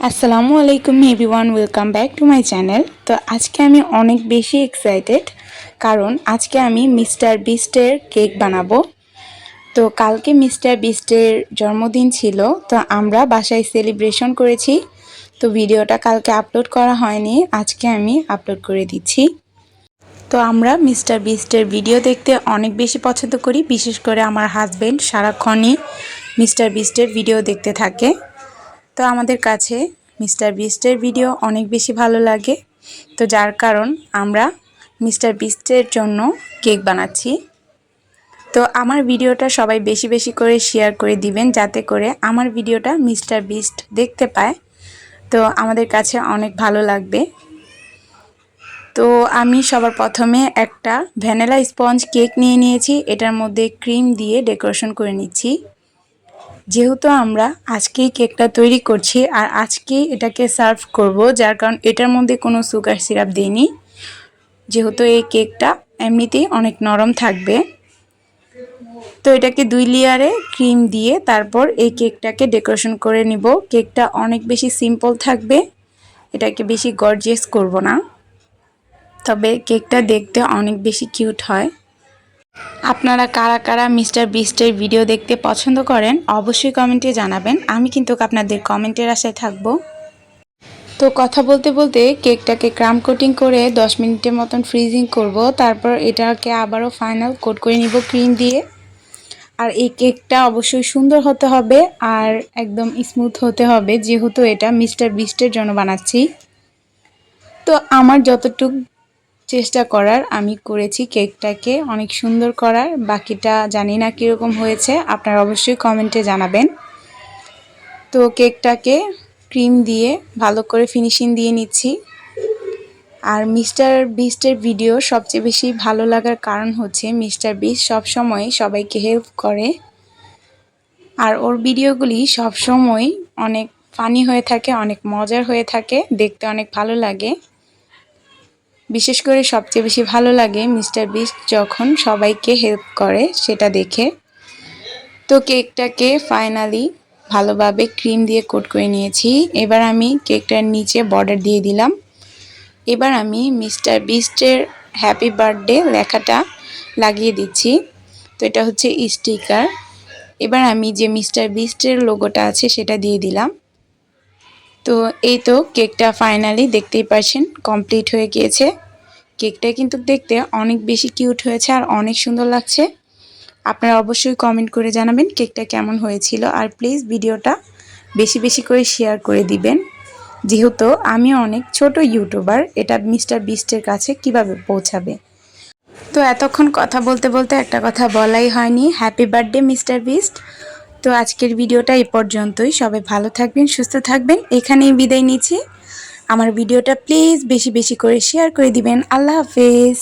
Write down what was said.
আসসালামু আলাইকুম everyone, welcome back to my channel. তো আজকে আমি অনেক বেশি এক্সাইটেড, কারণ আজকে আমি মিস্টার বিস্টের কেক বানাবো। তো কালকে মিস্টার বিস্টের জন্মদিন ছিল, তো আমরা বাসায় সেলিব্রেশন করেছি। তো ভিডিওটা কালকে আপলোড করা হয়নি, আজকে আমি আপলোড করে দিচ্ছি। তো আমরা মিস্টার বিস্টের ভিডিও দেখতে অনেক বেশি পছন্দ করি, বিশেষ করে আমার হাজব্যান্ড সারাক্ষণই মিস্টার বিস্টের ভিডিও দেখতে থাকে। তো আমাদের কাছে মিস্টার বিস্টের ভিডিও অনেক বেশি ভালো লাগে, তো যার কারণ আমরা মিস্টার বিস্টের জন্য কেক বানাচ্ছি। তো আমার ভিডিওটা সবাই বেশি বেশি করে শেয়ার করে দিবেন, যাতে করে আমার ভিডিওটা মিস্টার বিস্ট দেখতে পায়। তো আমাদের কাছে অনেক ভালো লাগবে। তো আমি সবার প্রথমে একটা ভ্যানিলা স্পঞ্জ কেক নিয়ে নিয়েছি, এটার মধ্যে ক্রিম দিয়ে ডেকোরেশন করে নিচ্ছি। যেহেতু আমরা আজকেই কেকটা তৈরি করছি আর আজকেই এটাকে সার্ভ করব, যার কারণ এটার মধ্যে কোনো সুগার সিরাপ দিইনি, যেহেতু এই কেকটা এমনিতেই অনেক নরম থাকবে। তো এটাকে 2 লেয়ারে ক্রিম দিয়ে তারপর এই কেকটাকে ডেকোরেশন করে নিব। কেকটা অনেক বেশি সিম্পল থাকবে, এটাকে বেশি গর্জিয়াস করব না, তবে কেকটা দেখতে অনেক বেশি কিউট হয়। আপনারা কারা কারা মিস্টার বিস্টের ভিডিও দেখতে পছন্দ করেন অবশ্যই কমেন্টে জানাবেন, আমি কিন্তু আপনাদের কমেন্টের আশায় থাকব। তো কথা বলতে বলতে কেকটাকে ক্রাম কোটিং করে 10 মিনিটের মতন ফ্রিজিং করব, তারপর এটাকে আবারও ফাইনাল কোট করে নিব ক্রিম দিয়ে। আর এই কেকটা অবশ্যই সুন্দর হতে হবে আর একদম স্মুথ হতে হবে, যেহেতু এটা মিস্টার বিস্টের জন্য বানাচ্ছি। তো আমার যতটুকু চেষ্টা করার আমি করেছি কেকটাকে অনেক সুন্দর করার, বাকিটা জানি না কীরকম হয়েছে, আপনারা অবশ্যই কমেন্টে জানাবেন। তো কেকটাকে ক্রিম দিয়ে ভালো করে ফিনিশিং দিয়ে নিচ্ছি। আর মিস্টার বিস্টের ভিডিও সবচেয়ে বেশি ভালো লাগার কারণ হচ্ছে মিস্টার বিস্ট সবসময় সবাইকে হেল্প করে, আর ওর ভিডিওগুলি সবসময় অনেক ফানি হয়ে থাকে, অনেক মজার হয়ে থাকে, দেখতে অনেক ভালো লাগে। বিশেষ করে সবচেয়ে বেশি ভালো লাগে মিস্টার বিস্ট যখন সবাইকে হেল্প করে সেটা দেখে। তো কেকটাকে ফাইনালি ভালোভাবে ক্রিম দিয়ে কোট করে নিয়েছি। এবার আমি কেকটার নিচে বর্ডার দিয়ে দিলাম। এবার আমি মিস্টার বিস্টের হ্যাপি বার্থডে লেখাটা লাগিয়ে দিচ্ছি। তো এটা হচ্ছে স্টিকার। এবার আমি যে মিস্টার বিস্টের লোগোটা আছে সেটা দিয়ে দিলাম। তো এই তো কেকটা ফাইনালি দেখতেই পাচ্ছেন কমপ্লিট হয়ে গিয়েছে। কেকটা কিন্তু দেখতে অনেক বেশি কিউট হয়েছে আর অনেক সুন্দর লাগছে। আপনারা অবশ্যই কমেন্ট করে জানাবেন কেকটা কেমন হয়েছিল, আর প্লিজ ভিডিওটা বেশি বেশি করে শেয়ার করে দিবেন, যেহেতু আমি অনেক ছোট ইউটিউবার, এটা মিস্টার বিস্টের কাছে কিভাবে পৌঁছাবে। তো এতক্ষণ কথা বলতে বলতে একটা কথা বলাই হয়নি, হ্যাপি বার্থডে মিস্টার বিস্ট। তো আজকের ভিডিওটা এই পর্যন্তই, সবাই ভালো থাকবেন, সুস্থ থাকবেন, এখানেই বিদায় নিচ্ছি। আমার ভিডিওটা প্লিজ বেশি বেশি করে শেয়ার করে দিবেন। আল্লাহ হাফেজ।